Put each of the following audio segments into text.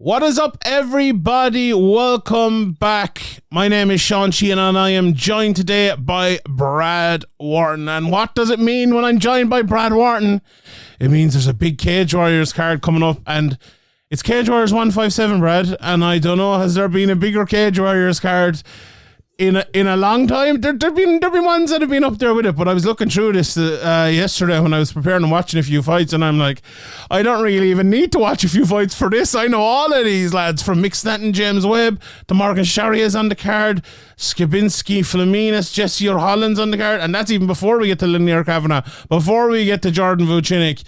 What is up, everybody? Welcome back. My name is Shawn Sheehan and I am joined today by Brad Wharton. And what does it mean when I'm joined by Brad Wharton? It means there's a big Cage Warriors card coming up, and it's Cage Warriors 157, Brad. And I don't know, has there been a bigger Cage Warriors card in a long time? There've been ones that have been up there with it, but I was looking through this yesterday when I was preparing and watching a few fights, and I'm like, I don't really even need to watch a few fights for this. I know all of these lads, from Mick, Stanton, James Webb, to Morgan Charriere's on the card, Skibinski, Fleminas, Jesse Urholin's on the card, and that's even before we get to Linear Kavanagh, before we get to Jordan Vuvenic,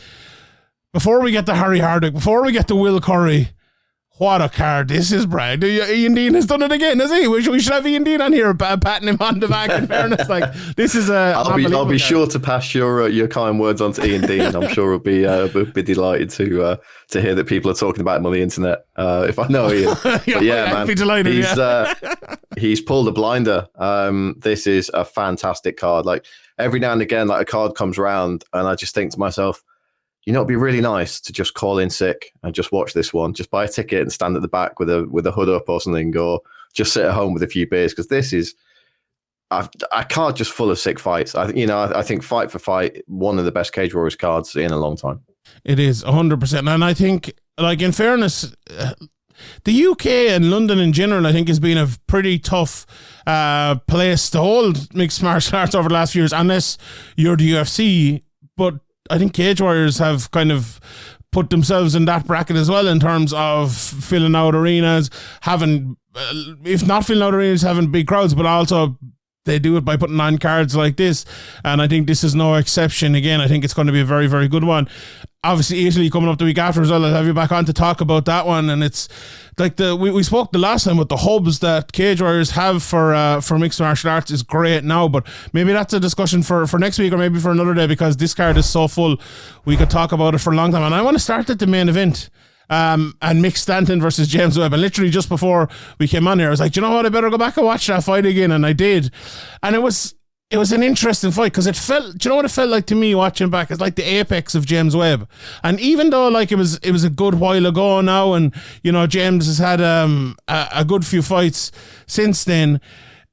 before we get to Harry Hardwick, before we get to Will Currie. What a card this is, Brad. Ian Dean has done it again, has he? We should have Ian Dean on here, patting him on the back, in fairness. Like, this is a... I'll be sure to pass your kind words on to Ian Dean. I'm sure he'll be delighted to hear that people are talking about him on the internet. If I know Ian. But yeah, man, be delighted, he's pulled a blinder. This is a fantastic card. Like, every now and again, like, a card comes around and I just think to myself, you know, it'd be really nice to just call in sick and just watch this one. Just buy a ticket and stand at the back with a hood up or something, or just sit at home with a few beers, because this is a card just full of sick fights. I think fight for fight, one of the best Cage Warriors cards in a long time. It is 100%, and I think, like, in fairness, the UK and London in general, I think, has been a pretty tough place to hold mixed martial arts over the last few years, unless you're the UFC. But I think Cage Warriors have kind of put themselves in that bracket as well, in terms of filling out arenas, having, if not filling out arenas, having big crowds, but also they do it by putting on cards like this. And I think this is no exception. Again, I think it's going to be a very, very good one. Obviously, Italy coming up the week after as well. I'll have you back on to talk about that one. And it's like we spoke the last time with the hubs that Cage Warriors have for mixed martial arts is great now, but maybe that's a discussion for next week, or maybe for another day, because this card is so full. We could talk about it for a long time. And I want to start at the main event. And Mick Stanton versus James Webb. And literally just before we came on here, I was like, do you know what? I better go back and watch that fight again. And I did. And it was an interesting fight, because it felt, do you know what it felt like to me watching back? It's like the apex of James Webb. And even though, like, it was a good while ago now, and, you know, James has had a good few fights since then,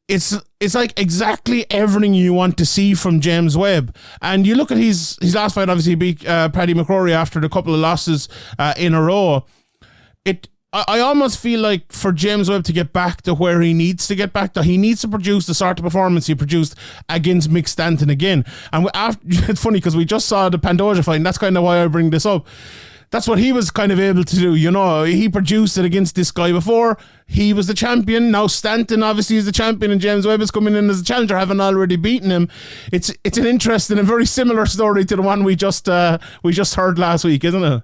it's like exactly everything you want to see from James Webb. And you look at his last fight, obviously he beat Paddy McCrory after the couple of losses in a row. I almost feel like for James Webb to get back to where he needs to get back to, he needs to produce the sort of performance he produced against Mick Stanton again. And it's funny, because we just saw the Pantoja fight, and that's kind of why I bring this up. That's what he was kind of able to do. You know, he produced it against this guy before. He was the champion. Now Stanton obviously is the champion, and James Webb is coming in as a challenger, having already beaten him. It's an interesting and very similar story to the one we just heard last week, isn't it?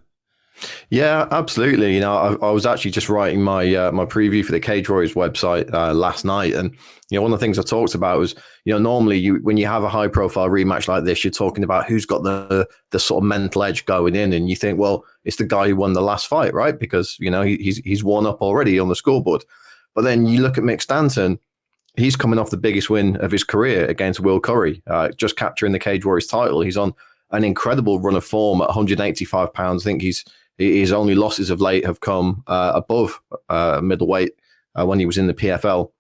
Yeah, absolutely. You know, I was actually just writing my preview for the Cage Warriors website last night, and you know, one of the things I talked about was, you know, normally when you have a high profile rematch like this, you're talking about who's got the sort of mental edge going in, and you think, well, it's the guy who won the last fight, right? Because, you know, he's won up already on the scoreboard. But then you look at Mick Stanton, he's coming off the biggest win of his career against Will Currie, just capturing the Cage Warriors title. He's on an incredible run of form at 185 pounds. I think his only losses of late have come above middleweight when he was in the PFL.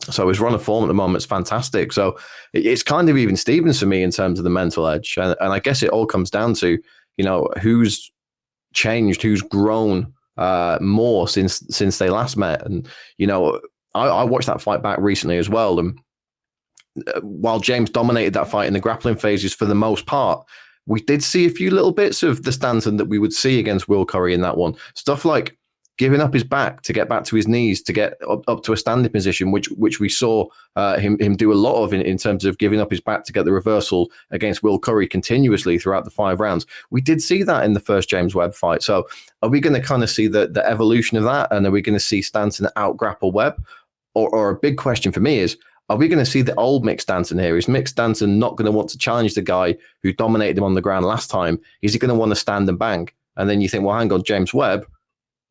So his run of form at the moment is fantastic. So it's kind of even Stevens for me in terms of the mental edge. And I guess it all comes down to, you know, who's changed, who's grown more since they last met. And, you know, I watched that fight back recently as well. And while James dominated that fight in the grappling phases for the most part, we did see a few little bits of the Stanton that we would see against Will Currie in that one. Stuff like giving up his back to get back to his knees, to get up to a standing position, which we saw him do a lot of in terms of giving up his back to get the reversal against Will Currie continuously throughout the 5 rounds. We did see that in the first James Webb fight. So are we going to kind of see the evolution of that? And are we going to see Stanton out-grapple Webb? Or a big question for me is, are we going to see the old Mick Stanton here? Is Mick Stanton not going to want to challenge the guy who dominated him on the ground last time? Is he going to want to stand and bang? And then you think, well, hang on, James Webb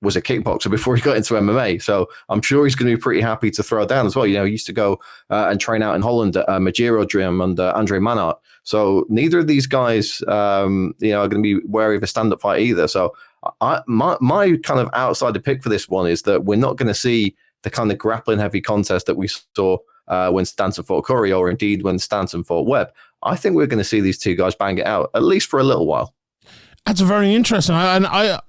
was a kickboxer before he got into MMA. So I'm sure he's going to be pretty happy to throw down as well. You know, he used to go and train out in Holland at Majiro Gym under Andre Manhart. So neither of these guys, you know, are going to be wary of a stand-up fight either. So my kind of outsider pick for this one is that we're not going to see the kind of grappling heavy contest that we saw when Stanton fought Currie, or indeed when Stanton fought Webb. I think we're going to see these two guys bang it out, at least for a little while. That's very interesting. I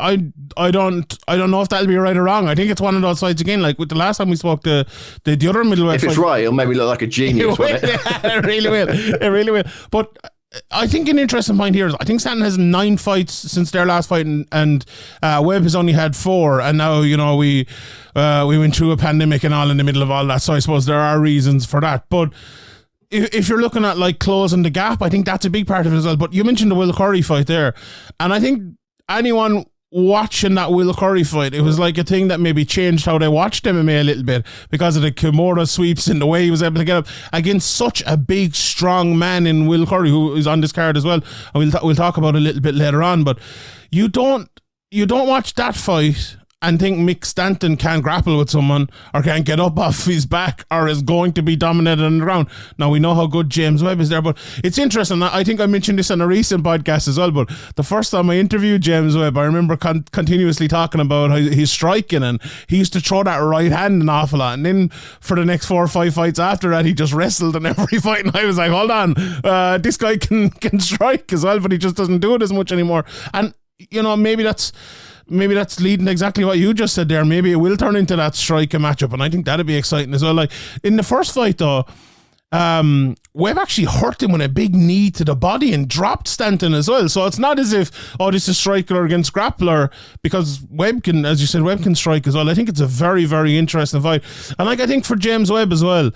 don't know if that'll be right or wrong. I think it's one of those fights again, like with the last time we spoke, the other middleweight. If it's fight, right, it'll make me look like a genius. It really will. It really will. But I think an interesting point here is I think Stanton has 9 fights since their last fight, and Webb has only had 4. And now, you know, we went through a pandemic and all in the middle of all that, so I suppose there are reasons for that. But if you're looking at like closing the gap, I think that's a big part of it as well. But you mentioned the Will Currie fight there, and I think anyone watching that Will Currie fight, it was like a thing that maybe changed how they watched MMA a little bit because of the Kimura sweeps and the way he was able to get up against such a big, strong man in Will Currie, who is on this card as well. And we'll talk about it a little bit later on. But you don't watch that fight and think Mick Stanton can't grapple with someone or can't get up off his back or is going to be dominated on the ground. Now, we know how good James Webb is there, but it's interesting. I think I mentioned this on a recent podcast as well, but the first time I interviewed James Webb, I remember continuously talking about how he's striking, and he used to throw that right hand an awful lot. And then for the next 4 or 5 fights after that, he just wrestled in every fight. And I was like, hold on, this guy can strike as well, but he just doesn't do it as much anymore. And, you know, maybe that's leading to exactly what you just said there. Maybe it will turn into that striker matchup, and I think that'd be exciting as well. Like in the first fight though, Webb actually hurt him with a big knee to the body and dropped Stanton as well. So it's not as if, this is striker against grappler, because Webb can, as you said, Webb can strike as well. I think it's a very, very interesting fight. And like, I think for James Webb as well,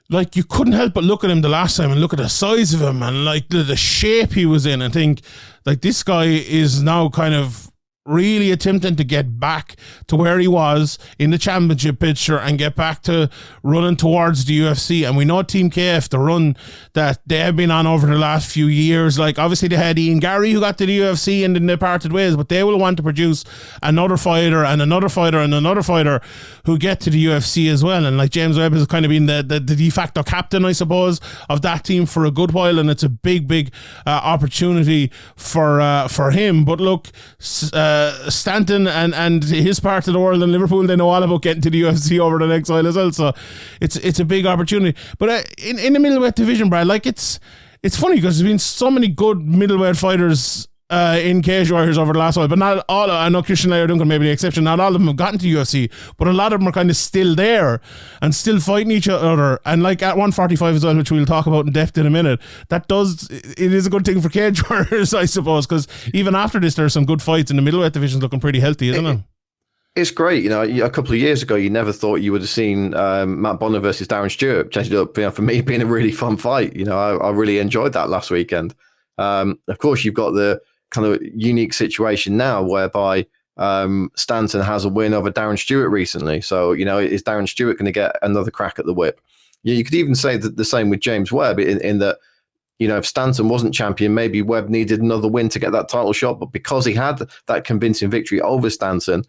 like you couldn't help but look at him the last time and look at the size of him and like the shape he was in and think like this guy is now kind of really attempting to get back to where he was in the championship picture and get back to running towards the UFC. And we know Team KF, the run that they have been on over the last few years, like obviously they had Ian Gary who got to the UFC and then they parted ways, but they will want to produce another fighter and another fighter and another fighter who get to the UFC as well. And like James Webb has kind of been the de facto captain, I suppose, of that team for a good while, and it's a big opportunity for him. But look, Stanton and his part of the world in Liverpool, they know all about getting to the UFC over the next while as well, so it's a big opportunity. But in the middleweight division, Brad, like it's funny because there's been so many good middleweight fighters in Cage Warriors over the last while, but not all. I know Christian Layer Duncan may be the exception. Not all of them have gotten to UFC, but a lot of them are kind of still there and still fighting each other. And like at 145 as well, which we'll talk about in depth in a minute, it is a good thing for Cage Warriors, I suppose, because even after this, there's some good fights in the middleweight division looking pretty healthy, isn't it? It's great. You know, a couple of years ago, you never thought you would have seen Matt Bonner versus Darren Stewart. Changed it up, for me, being a really fun fight. You know, I really enjoyed that last weekend. Of course, you've got the kind of unique situation now whereby Stanton has a win over Darren Stewart recently. So, you know, is Darren Stewart going to get another crack at the whip? You could even say that the same with James Webb in that, you know, if Stanton wasn't champion, maybe Webb needed another win to get that title shot. But because he had that convincing victory over Stanton,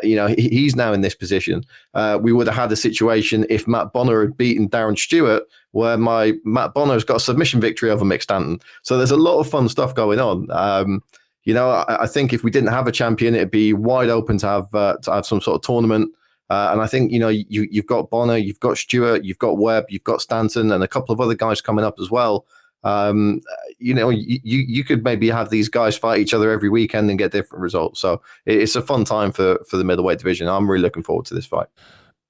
you know, he's now in this position. We would have had a situation if Matt Bonner had beaten Darren Stewart, where Matt Bonner's got a submission victory over Mick Stanton. So there's a lot of fun stuff going on. You know, I think if we didn't have a champion, it'd be wide open to have some sort of tournament. And I think, you know, you've got Bonner, you've got Stewart, you've got Webb, you've got Stanton, and a couple of other guys coming up as well. You know, you could maybe have these guys fight each other every weekend and get different results. So it's a fun time for the middleweight division. I'm really looking forward to this fight.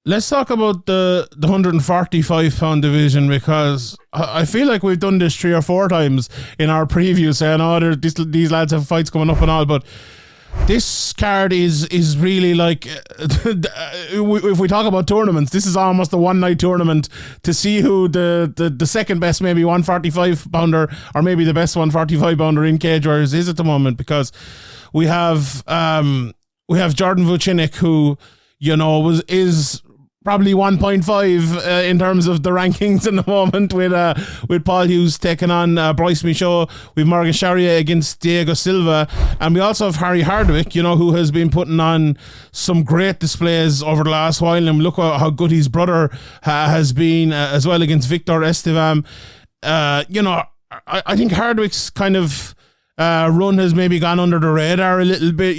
Let's talk about the 145-pound division, because I feel like we've done this 3 or 4 times in our previews, saying, these lads have fights coming up and all, but this card is really like, if we talk about tournaments, this is almost a one-night tournament to see who the second best maybe 145-pounder or maybe the best 145-pounder in Cage Warriors is at the moment, because we have Jordan Vuvenic, who, you know, is probably 1.5 in terms of the rankings in the moment, with Paul Hughes taking on Brice Michaud. We've Morgan Charriere against Diego Silva, and we also have Harry Hardwick, you know, who has been putting on some great displays over the last while, and look how good his brother has been as well against Vitor Estevam. You know, I think Hardwick's kind of run has maybe gone under the radar a little bit,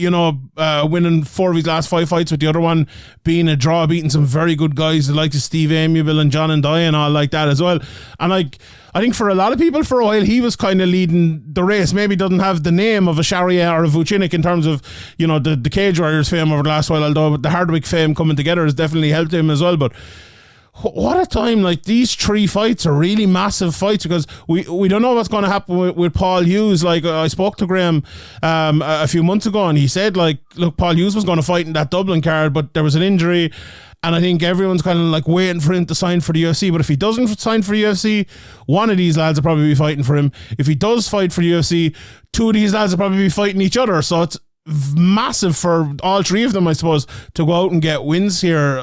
winning 4 of his last 5 fights, with the other one being a draw, beating some very good guys like Steve Amiable and John and Dye and all like that as well. And I think for a lot of people for a while he was kind of leading the race. Maybe doesn't have the name of a Charriere or a Vuvenic in terms of the Cage Warriors fame over the last while, although the Hardwick fame coming together has definitely helped him as well. But what a time. These 3 fights are really massive fights, because we don't know what's going to happen with Paul Hughes. I spoke to Graham a few months ago, and he said look, Paul Hughes was going to fight in that Dublin card, but there was an injury, and I think everyone's kind of waiting for him to sign for the UFC. But if he doesn't sign for the UFC, one of these lads will probably be fighting for him. If he does fight for the UFC, 2 of these lads will probably be fighting each other. So it's massive for all 3 of them, I suppose, to go out and get wins here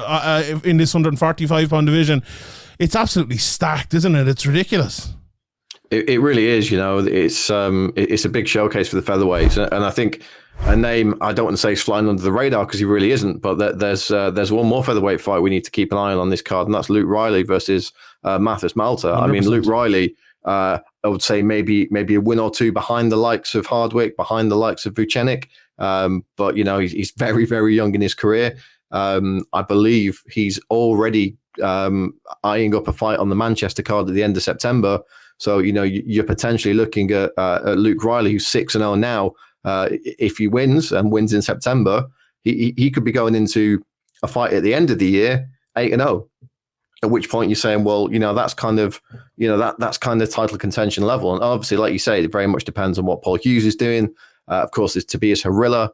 in this 145-pound division. It's absolutely stacked, isn't it? It's ridiculous. It really is. It's a big showcase for the featherweights, and I think a name I don't want to say is flying under the radar, because he really isn't. But there's one more featherweight fight we need to keep an eye on this card, and that's Luke Riley versus Matheus Malta. 100%. I mean, Luke Riley, I would say maybe a win or 2 behind the likes of Hardwick, behind the likes of Vuvenic. But he's very, very young in his career. I believe he's already eyeing up a fight on the Manchester card at the end of September. So you're potentially looking at Luke Riley, who's 6-0 now. If he wins in September, he could be going into a fight at the end of the year 8-0. At which point you're saying, well, that's kind of title contention level. And obviously, like you say, it very much depends on what Paul Hughes is doing. Of course, there's Tobias Harila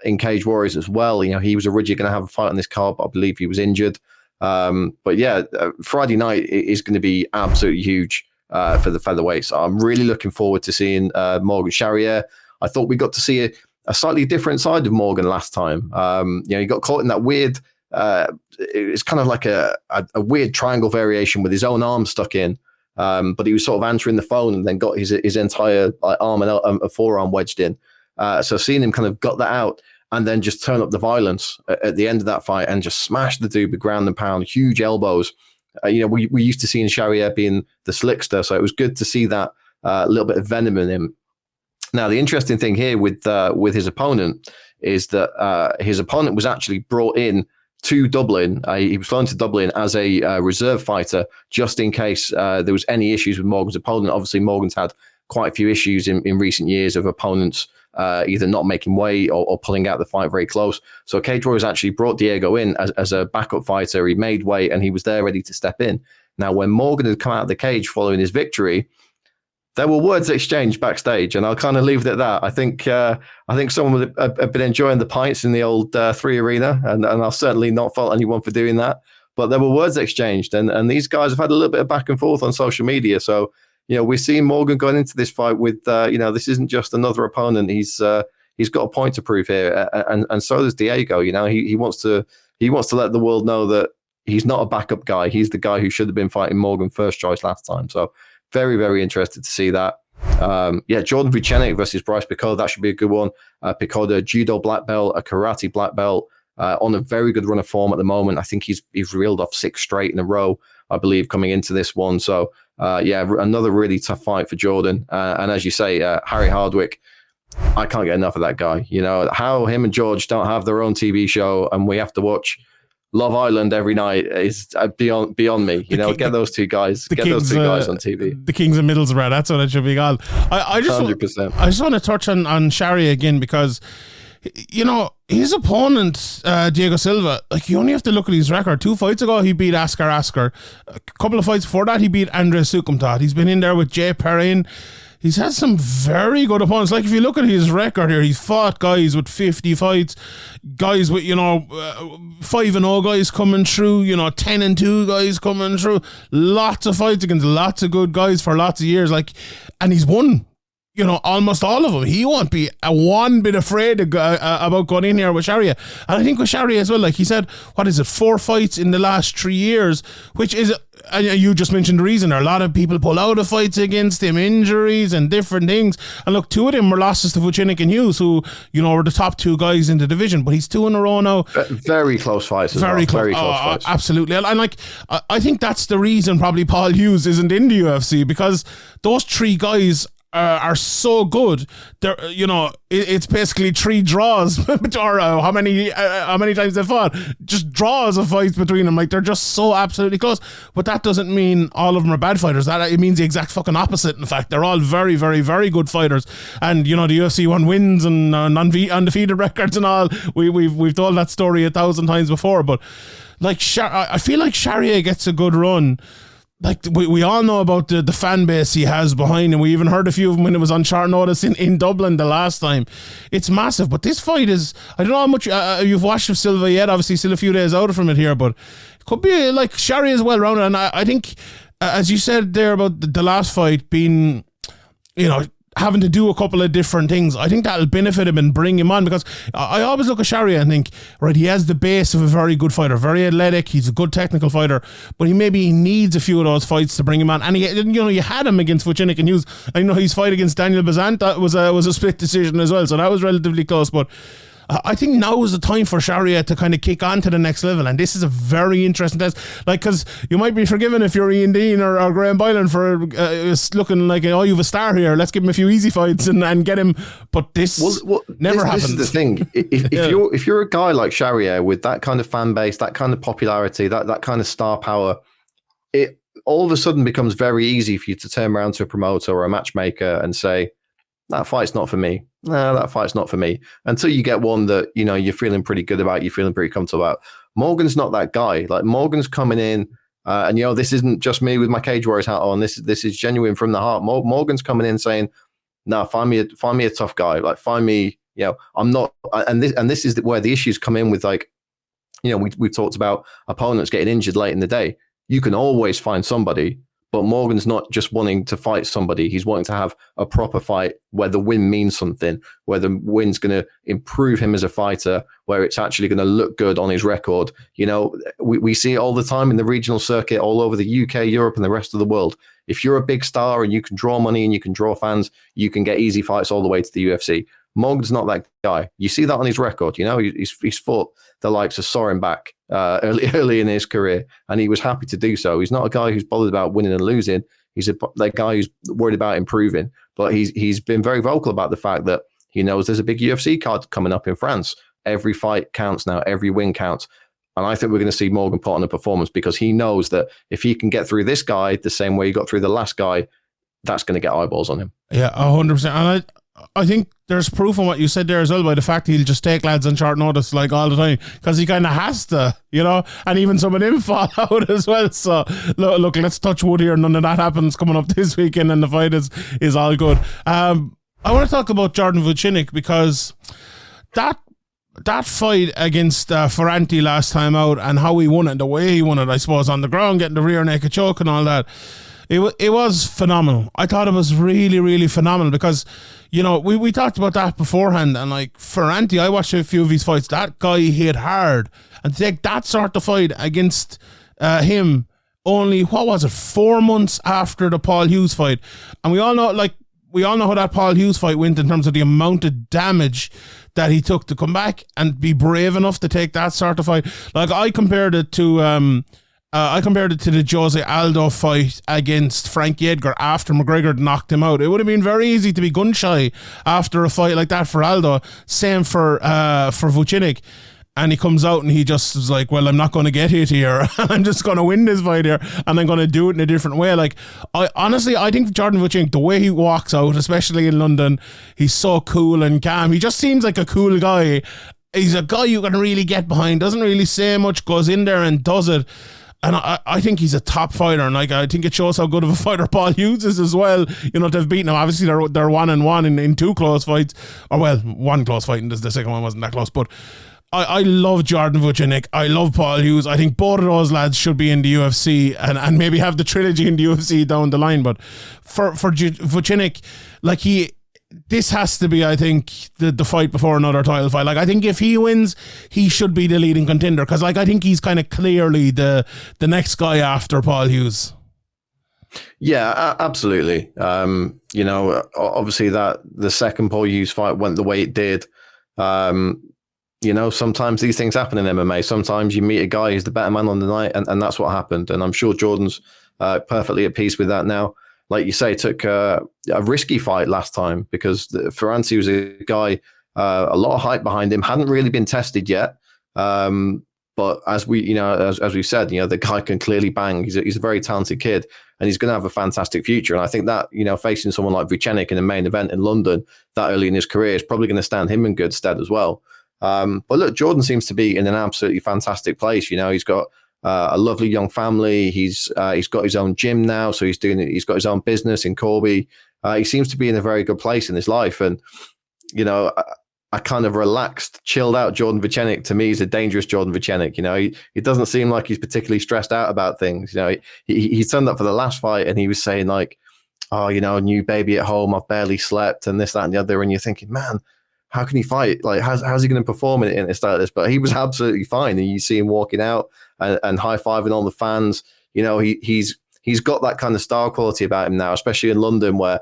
in Cage Warriors as well. He was originally going to have a fight on this card, but I believe he was injured. But yeah, Friday night is going to be absolutely huge for the featherweights. I'm really looking forward to seeing Morgan Charriere. I thought we got to see a slightly different side of Morgan last time. He got caught in that weird, it's kind of like a weird triangle variation with his own arm stuck in. But he was sort of answering the phone and then got his entire arm and a forearm wedged in. So seeing him kind of got that out and then just turn up the violence at the end of that fight and just smash the dude with ground and pound, huge elbows. We used to seeing Charriere being the slickster, so it was good to see that little bit of venom in him. Now, the interesting thing here with his opponent is that his opponent was actually brought in to Dublin. He was flown to Dublin as a reserve fighter, just in case there was any issues with Morgan's opponent. Obviously, Morgan's had quite a few issues in recent years of opponents either not making weight or pulling out the fight very close. So Cage Warriors actually brought Diego in as a backup fighter. He made weight and he was there ready to step in. Now, when Morgan had come out of the cage following his victory, there were words exchanged backstage, and I'll kind of leave it at that. I think someone had been enjoying the pints in the old 3 Arena, and I'll certainly not fault anyone for doing that. But there were words exchanged, and these guys have had a little bit of back and forth on social media. So, we're seeing Morgan going into this fight with, this isn't just another opponent. He's got a point to prove here, and so does Diego. He wants to let the world know that he's not a backup guy. He's the guy who should have been fighting Morgan first choice last time. So, very, very interested to see that. Jordan Vuvenic versus Brice Picaud. That should be a good one. Picaud, a judo black belt, a karate black belt, on a very good run of form at the moment. I think he's reeled off 6 straight in a row, I believe, coming into this one. So, another really tough fight for Jordan. And as you say, Harry Hardwick, I can't get enough of that guy. How him and George don't have their own TV show and we have to watch Love Island every night is beyond me. Get those two guys on TV. The Kings of Middlesbrough, that's what it should be called. I just 100%. I just want to touch on Charriere again, because his opponent, Diego Silva, you only have to look at his record. 2 fights ago, he beat Askar. A couple of fights before that, he beat Andre Sukumtat. He's been in there with Jay Perrin. He's had some very good opponents. If you look at his record here, he's fought guys with 50 fights, guys with, 5-0 guys coming through, 10-2 guys coming through. Lots of fights against lots of good guys for lots of years. And he's won, almost all of them. He won't be one bit afraid about going in here with Charriere. And I think with Charriere as well, he said, 4 fights in the last 3 years, which is, and you just mentioned the reason. A lot of people pull out of fights against him, injuries and different things. And look, 2 of them were losses to Vuvenic and Hughes, who, were the top 2 guys in the division. But he's 2 in a row now. Very close fights. Very close fights. Absolutely. And I think that's the reason probably Paul Hughes isn't in the UFC, because those 3 guys are so good. They're, it's basically 3 draws, or how many times they fought, just draws of fights between them. Like, they're just so absolutely close. But that doesn't mean all of them are bad fighters. It means the exact fucking opposite. In fact, they're all very, very, very good fighters. And the UFC won wins and undefeated records and all. We've told that story 1,000 times before. But like, I feel like Charriere gets a good run. Like, we all know about the fan base he has behind him. We even heard a few of them when it was on short notice in Dublin the last time. It's massive. But this fight is, I don't know how much you've watched of Silva yet. Obviously, still a few days out from it here, but it could be like Charriere is well rounded. And I think, as you said there about the last fight being, having to do a couple of different things, I think that'll benefit him and bring him on, because I always look at Charriere and think, right, he has the base of a very good fighter, very athletic, he's a good technical fighter, but he needs a few of those fights to bring him on. And you had him against Vuvenic, and his fight against Daniel Bazant, that was a split decision as well, so that was relatively close. But I think now is the time for Charriere to kind of kick on to the next level, and this is a very interesting test. Like, because you might be forgiven if you're Ian Dean or Graham Boylan for looking like, you have a star here, let's give him a few easy fights and get him. But this never happens. This is the thing. If you're a guy like Charriere with that kind of fan base, that kind of popularity, that kind of star power, it all of a sudden becomes very easy for you to turn around to a promoter or a matchmaker and say, that fight's not for me. No, that fight's not for me. Until you get one that, you're feeling pretty good about, you're feeling pretty comfortable about. Morgan's not that guy. Like, Morgan's coming in, and this isn't just me with my Cage Warriors hat on. This is genuine from the heart. Morgan's coming in saying, "No, find me a tough guy. Like, find me. I'm not." And this is where the issues come in with, like, we've talked about opponents getting injured late in the day. You can always find somebody. But Morgan's not just wanting to fight somebody. He's wanting to have a proper fight where the win means something, where the win's going to improve him as a fighter, where it's actually going to look good on his record. We see it all the time in the regional circuit all over the UK, Europe, and the rest of the world. If you're a big star and you can draw money and you can draw fans, you can get easy fights all the way to the UFC. Morgan's not that guy. You see that on his record. He's fought the likes of Soren back early in his career, and he was happy to do so. He's not a guy who's bothered about winning and losing. He's a guy who's worried about improving. But he's been very vocal about the fact that he knows there's a big UFC card coming up in France. Every fight counts now. Every win counts. And I think we're going to see Morgan put on a performance, because he knows that if he can get through this guy the same way he got through the last guy, that's going to get eyeballs on him. Yeah, 100%. And I think there's proof on what you said there as well, by the fact he'll just take lads on short notice like all the time, because he kind of has to, and even some of them fall out as well. So look, let's touch wood here. None of that happens coming up this weekend, and the fight is all good. I want to talk about Jordan Vuvenic, because that fight against Ferranti last time out, and how he won it, the way he won it, I suppose, on the ground, getting the rear naked choke and all that. It was phenomenal. I thought it was really, really phenomenal, because, we talked about that beforehand, and like Ferranti, I watched a few of his fights. That guy hit hard, and to take that sort of fight against him only, 4 months after the Paul Hughes fight, and we all know how that Paul Hughes fight went in terms of the amount of damage that he took to come back and be brave enough to take that sort of fight. Like, I compared it to the Jose Aldo fight against Frankie Edgar after McGregor knocked him out. It would have been very easy to be gun shy after a fight like that for Aldo. Same for Vuvenic. And he comes out and he just is like, well, I'm not going to get hit here. I'm just going to win this fight here, and I'm going to do it in a different way. Like, I think Jordan Vuvenic, the way he walks out, especially in London, he's so cool and calm. He just seems like a cool guy. He's a guy you can really get behind. Doesn't really say much, goes in there and does it. And I think he's a top fighter, and like, I think it shows how good of a fighter Paul Hughes is as well. They've beaten him. Obviously, they're 1-1 in 2 close fights, or well, 1 close fight, and the second one wasn't that close. But I love Jordan Vuvenic. I love Paul Hughes. I think both of those lads should be in the UFC and maybe have the trilogy in the UFC down the line. But for Vuvenic, like, this has to be, I think, the fight before another title fight. Like, I think if he wins, he should be the leading contender, because, like, I think he's kind of clearly the next guy after Paul Hughes. Yeah, absolutely. Obviously that the second Paul Hughes fight went the way it did. Sometimes these things happen in MMA. Sometimes you meet a guy who's the better man on the night, and that's what happened. And I'm sure Jordan's perfectly at peace with that now. like you say, took a risky fight last time because Ferranti was a guy, a lot of hype behind him, hadn't really been tested yet. But as we, as we've said, the guy can clearly bang. He's a very talented kid, and he's going to have a fantastic future. And I think that, facing someone like Vuvenic in a main event in London that early in his career is probably going to stand him in good stead as well. But look, Jordan seems to be in an absolutely fantastic place. He's got a lovely young family. He's got his own gym now, so he's got his own business in Corby. He seems to be in a very good place in his life, and a kind of relaxed, chilled out Jordan Vuvenic to me is a dangerous Jordan Vuvenic. He doesn't seem like he's particularly stressed out about things. He turned up for the last fight and he was saying like, oh, new baby at home, I've barely slept and this, that, and the other. And you're thinking, man, how can he fight? Like, how's he going to perform in a style like this? But he was absolutely fine. And you see him walking out and high-fiving all the fans. He's got that kind of star quality about him now, especially in London where,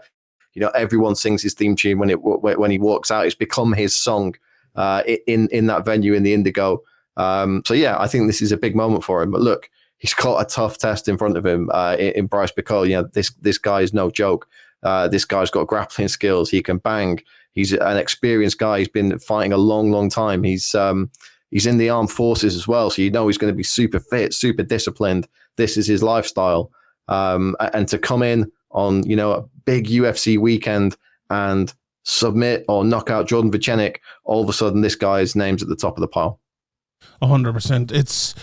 everyone sings his theme tune when he walks out. It's become his song in that venue in the Indigo. So yeah, I think this is a big moment for him. But look, he's got a tough test in front of him in Brice Picaud. This guy is no joke. This guy's got grappling skills. He can bang. He's an experienced guy. He's been fighting a long, long time. He's in the armed forces as well, so he's going to be super fit, super disciplined. This is his lifestyle, and to come in on a big UFC weekend and submit or knock out Jordan Vuvenic, all of a sudden this guy's name's at the top of the pile. 100%. It's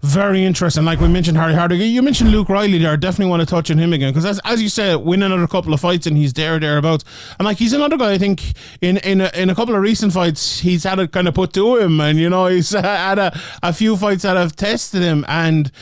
very interesting. Like we mentioned Hardwick, you mentioned Luke Riley there. I definitely want to touch on him again because as you said, win another couple of fights and he's thereabouts. And like he's another guy, I think in a couple of recent fights he's had it kind of put to him, and he's had a few fights that have tested him. And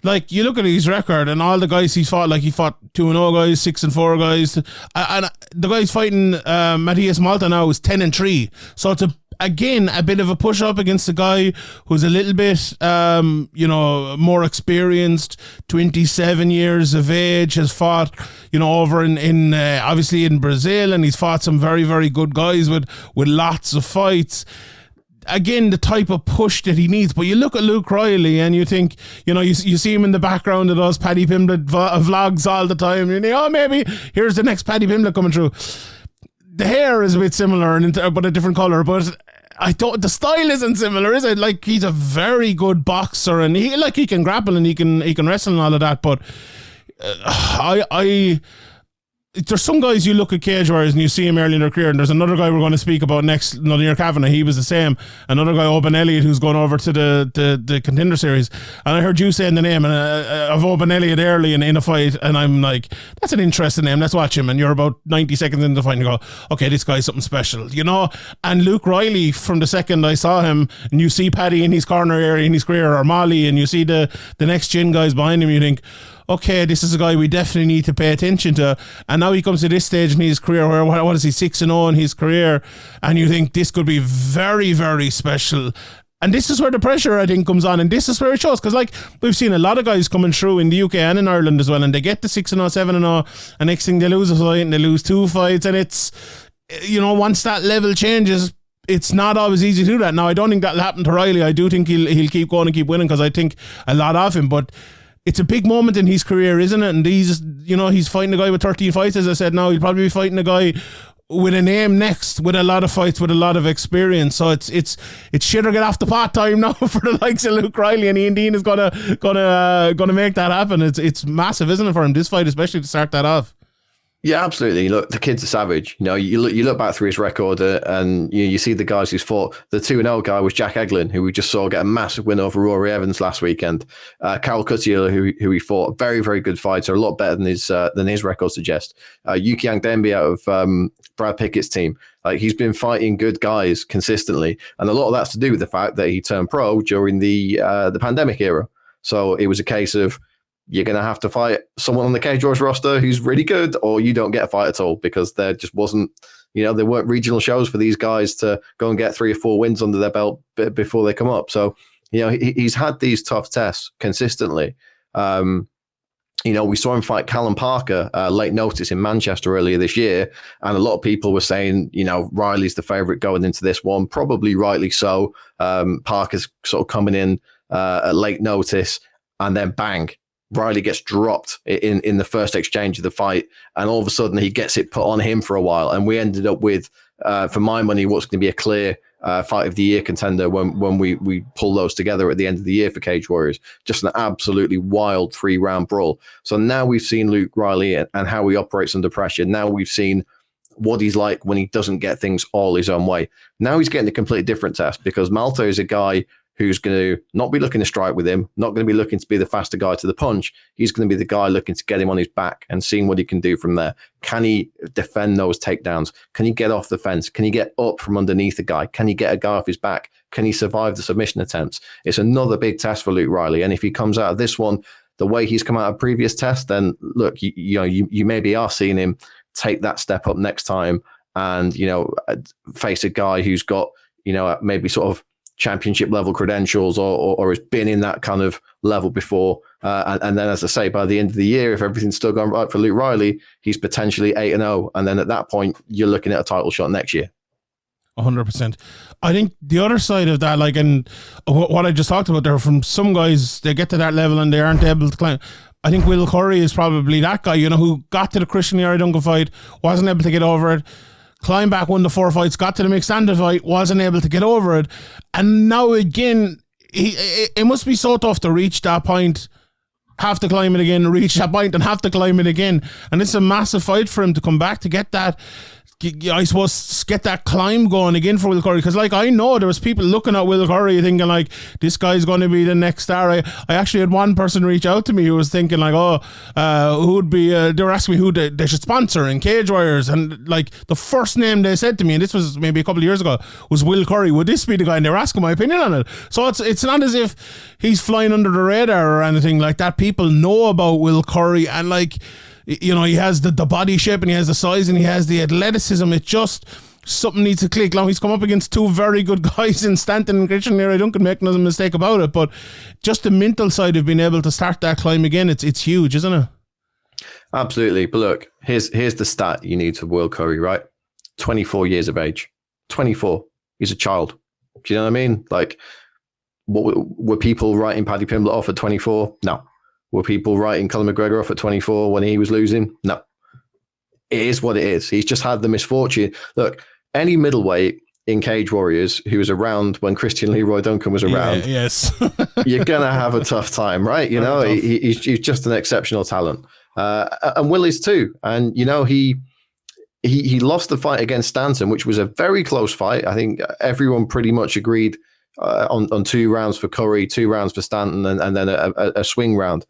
like you look at his record and all the guys he's fought, like he fought 2-0 guys, 6-4 guys, and the guys fighting Matheus Malta now is 10-3. So it's again a bit of a push up against a guy who's a little bit more experienced, 27 years of age, has fought over in obviously in Brazil, and he's fought some very, very good guys with lots of fights. Again, the type of push that he needs. But you look at Luke Riley and you think, you see him in the background of those Paddy Pimblett vlogs all the time. You think, maybe here's the next Paddy Pimblett coming through. The hair is a bit similar, but a different colour. But the style isn't similar, is it? Like, he's a very good boxer, and he can grapple and he can wrestle and all of that. But there's some guys you look at cage warriors and you see him early in their career, and there's another guy we're going to speak about next, Nadir Kavanagh. He was the same. Another guy, Oben Elliott, who's going over to the contender series. And I heard you saying the name of Oben Elliott early in a fight, and I'm like, that's an interesting name. Let's watch him. And you're about 90 seconds into the fight and you go, okay, this guy's something special, And Luke Riley, from the second I saw him, and you see Paddy in his corner area in his career, or Molly, and you see the next gen guys behind him, you think, okay, this is a guy we definitely need to pay attention to. And now he comes to this stage in his career where, what is he, 6-0 in his career, and you think this could be very, very special. And this is where the pressure, I think, comes on, and this is where it shows, because like we've seen a lot of guys coming through in the UK and in Ireland as well, and they get the 6-0, 7-0, and next thing they lose a fight and they lose 2 fights, and it's, once that level changes, it's not always easy to do that. Now, I don't think that'll happen to Riley. I do think he'll keep going and keep winning, because I think a lot of him, but it's a big moment in his career, isn't it? And he's fighting a guy with 13 fights, as I said. Now he'll probably be fighting a guy with a name next, with a lot of fights, with a lot of experience. So it's shit or get off the pot time now for the likes of Luke Riley, and Ian Dean is gonna make that happen. It's massive, isn't it, for him, this fight, especially to start that off? Yeah, absolutely. Look, the kid's a savage. You look back through his record and you see the guys he's fought. The 2-0 guy was Jack Eglin, who we just saw get a massive win over Rory Evans last weekend. Carol Cutier, who he fought, very, very good fighter, a lot better than his record suggests. Yukiang Dembi out of Brad Pickett's team. Like, he's been fighting good guys consistently, and a lot of that's to do with the fact that he turned pro during the pandemic era. So it was a case of, you're going to have to fight someone on the Cage Warriors roster who's really good, or you don't get a fight at all, because there just wasn't, there weren't regional shows for these guys to go and get 3 or 4 wins under their belt before they come up. So, he's had these tough tests consistently. We saw him fight Callum Parker late notice in Manchester earlier this year, and a lot of people were saying, Riley's the favourite going into this one, probably rightly so. Parker's sort of coming in at late notice, and then bang, Riley gets dropped in the first exchange of the fight, and all of a sudden he gets it put on him for a while, and we ended up with, for my money, what's going to be a clear fight of the year contender when we pull those together at the end of the year for Cage Warriors. Just an absolutely wild 3-round brawl. So now we've seen Luke Riley and how he operates under pressure. Now we've seen what he's like when he doesn't get things all his own way. Now he's getting a completely different test, because Malta is a guy who's going to not be looking to strike with him, not going to be looking to be the faster guy to the punch. He's going to be the guy looking to get him on his back and seeing what he can do from there. Can he defend those takedowns? Can he get off the fence? Can he get up from underneath the guy? Can he get a guy off his back? Can he survive the submission attempts? It's another big test for Luke Riley. And if he comes out of this one the way he's come out of previous tests, then look, you maybe are seeing him take that step up next time and, face a guy who's got, maybe sort of championship level credentials or has been in that kind of level before. And then, as I say, by the end of the year, if everything's still going right for Luke Riley, he's potentially 8-0. And then at that point, you're looking at a title shot next year. 100%. I think the other side of that, and what I just talked about there, from some guys, they get to that level and they aren't able to climb. I think Will Currie is probably that guy, who got to the Christian Duncan fight, wasn't able to get over it, climbed back, won the 4 fights, got to the Mick Stanton fight, wasn't able to get over it. And now again, it must be so tough to reach that point, have to climb it again, reach that point and have to climb it again. And it's a massive fight for him to come back to get that, I suppose, get that climb going again for Will Currie. Because I know there was people looking at Will Currie thinking this guy's going to be the next star. I actually had one person reach out to me who was thinking who would be, they were asking me who they should sponsor in Cage Warriors, and the first name they said to me, and this was maybe a couple of years ago, was Will Currie. Would this be the guy? And they were asking my opinion on it. So it's not as if he's flying under the radar or anything like that. People know about Will Currie, and he has the body shape, and he has the size, and he has the athleticism. It just, something needs to click. Now, he's come up against 2 very good guys in Stanton and Christian Duncan, make no mistake about it, but just the mental side of being able to start that climb again, it's huge, isn't it? Absolutely. But look, here's the stat you need for Will Currie, right? 24 years of age. 24. He's a child. Do you know what I mean? Were people writing Paddy Pimblett off at 24? No. Were people writing Conor McGregor off at 24 when he was losing? No. It is what it is. He's just had the misfortune. Look, any middleweight in Cage Warriors who was around when Christian Leroy Duncan was around, yes, you're going to have a tough time, right? He's just an exceptional talent. And Will is too. And, he lost the fight against Stanton, which was a very close fight. I think everyone pretty much agreed on 2 rounds for Currie, 2 rounds for Stanton, and then a swing round.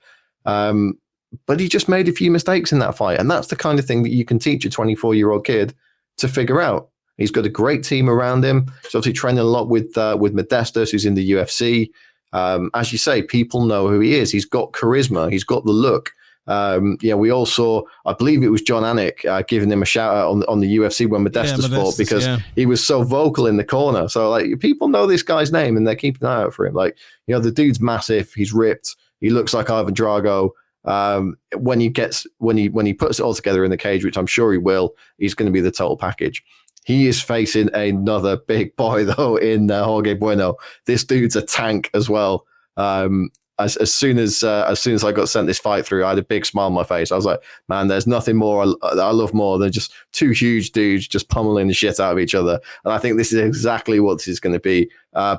But he just made a few mistakes in that fight. And that's the kind of thing that you can teach a 24-year-old kid to figure out. He's got a great team around him. He's obviously training a lot with Madars, who's in the UFC. As you say, people know who he is. He's got charisma. He's got the look. We all saw, I believe it was John Anik giving him a shout out on the UFC when Madars fought, because he was so vocal in the corner. So people know this guy's name and they're keeping an eye out for him. The dude's massive. He's ripped. He looks like Ivan Drago. When he puts it all together in the cage, which I'm sure he will, he's going to be the total package. He is facing another big boy though in Jorge Bueno. This dude's a tank as well. As soon as I got sent this fight through, I had a big smile on my face. I was like, man, there's nothing more I love more than just 2 huge dudes just pummeling the shit out of each other. And I think this is exactly what this is going to be.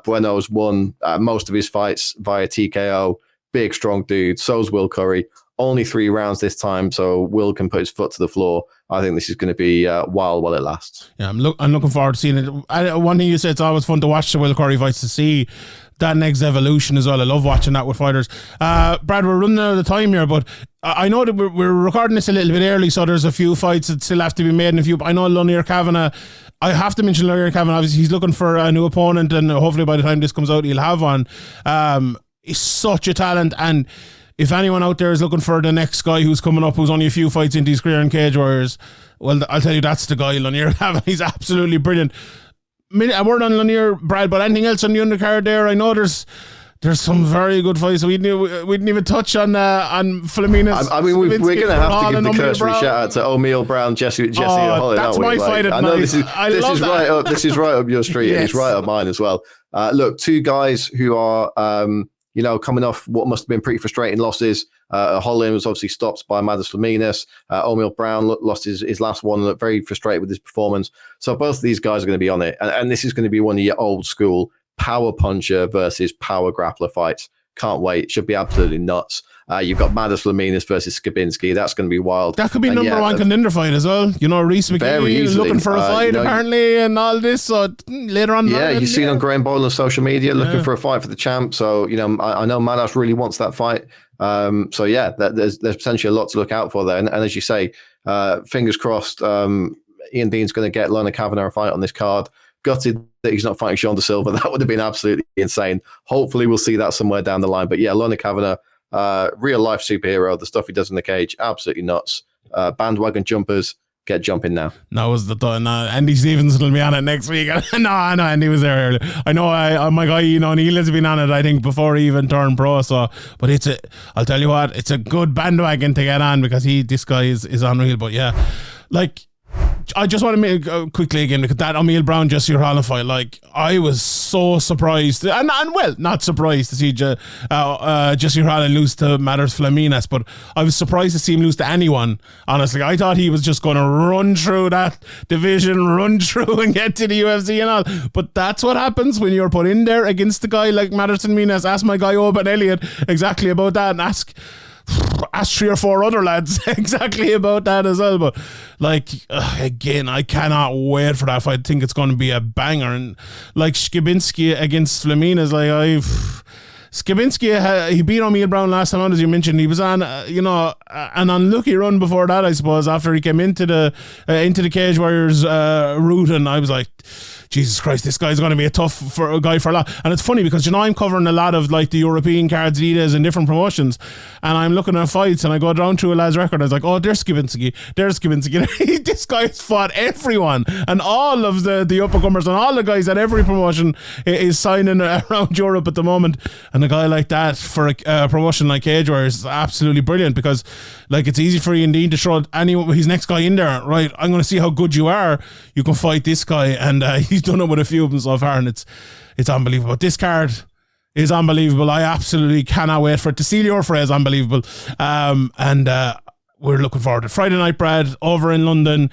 Bueno's won most of his fights via TKO. Big, strong dude. So's Will Currie. Only 3 rounds this time, so Will can put his foot to the floor. I think this is going to be wild while it lasts. Yeah, I'm looking forward to seeing it. One thing you said, it's always fun to watch the Will Currie fights, to see that next evolution as well. I love watching that with fighters. Brad, we're running out of the time here, but I know that we're recording this a little bit early, so there's a few fights that still have to be made, and a few. I know Lanier Kavanagh. I have to mention Lanier Kavanagh. Obviously, he's looking for a new opponent, and hopefully by the time this comes out, he'll have one. He's such a talent, and if anyone out there is looking for the next guy who's coming up, who's only a few fights into his career in Cage Warriors, well, I'll tell you, that's the guy, Lanier Kavanagh. He's absolutely brilliant. A word on Lanier, Brad, but anything else on the undercard there? I know there's some very good fights. We didn't even touch on Fleminas. I mean, we're going to have to give the cursory shout out to Omeil Brown, Jesse Urholin. That's my fight at night. I know this is right up your street. Yes. And it's right up mine as well. Look, 2 guys who are coming off what must have been pretty frustrating losses. Urholin was obviously stopped by Madars-Fleminas. Omeil Brown lost his last one, looked very frustrated with his performance. So both of these guys are going to be on it. And this is going to be one of your old school power puncher versus power grappler fights. Can't wait. Should be absolutely nuts. You've got Madars-Fleminas versus Skibinski. That's going to be wild. That could be number one contender fight as well. You know, Reese McKee looking for a fight apparently and all this. So later on. Yeah, you've seen on Graham Boyle on social media looking for a fight for the champ. So, I know Madars really wants that fight. So, yeah, there's potentially a lot to look out for there. And as you say, fingers crossed, Ian Dean's going to get Lona Kavanagh a fight on this card. Gutted that he's not fighting Shawn De Silva. That would have been absolutely insane. Hopefully we'll see that somewhere down the line. But yeah, Lona Kavanagh, real life superhero, the stuff he does in the cage, absolutely nuts. Bandwagon jumpers, get jumping now. That was the thought. Andy Stevenson will be on it next week. No, Andy was there earlier. I know my guy, Neil has been on it, I think, before he even turned pro. So, but I'll tell you what, it's a good bandwagon to get on because this guy is unreal. But yeah, I just want to make quickly again, because that Omeil Brown Jesse Urholin fight, I was so surprised and well, not surprised to see Jesse Urholin lose to Madars-Fleminas, but I was surprised to see him lose to anyone. Honestly, I thought he was just going to run through that division, run through and get to the UFC and all. But that's what happens when you're put in there against a guy like Madars-Fleminas. Ask my guy Oban Elliott exactly about that, and ask 3 or 4 other lads exactly about that as well. But again, I cannot wait for that fight. I think it's going to be a banger. And Skibinski against Fleminas, Skibinski, he beat Omeil Brown last time out, as you mentioned. He was on, an unlucky run before that, I suppose, after he came into the Cage Warriors route, and I was like, Jesus Christ, this guy's going to be a guy for a lot. And it's funny because, I'm covering a lot of the European cards these days in different promotions, and I'm looking at fights and I go down through a lad's record. I was like, oh, there's Skibinski. This guy's fought everyone and all of the up-and-comers and all the guys at every promotion is signing around Europe at the moment. And a guy like that for a promotion like Cage Warriors is absolutely brilliant, because it's easy for Ian Dean to throw his next guy in there. Right, I'm going to see how good you are. You can fight this guy, and he's done it with a few of them so far, and it's unbelievable. This card is unbelievable. I absolutely cannot wait for it. Cecilio Frey is unbelievable, and we're looking forward to it. Friday night, Brad, over in London.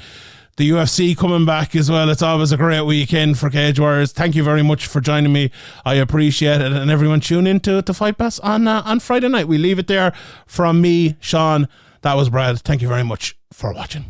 The UFC coming back as well. It's always a great weekend for Cage Warriors. Thank you very much for joining me. I appreciate it. And everyone tune in to Fight Pass on Friday night. We leave it there from me, Shawn. That was Brad. Thank you very much for watching.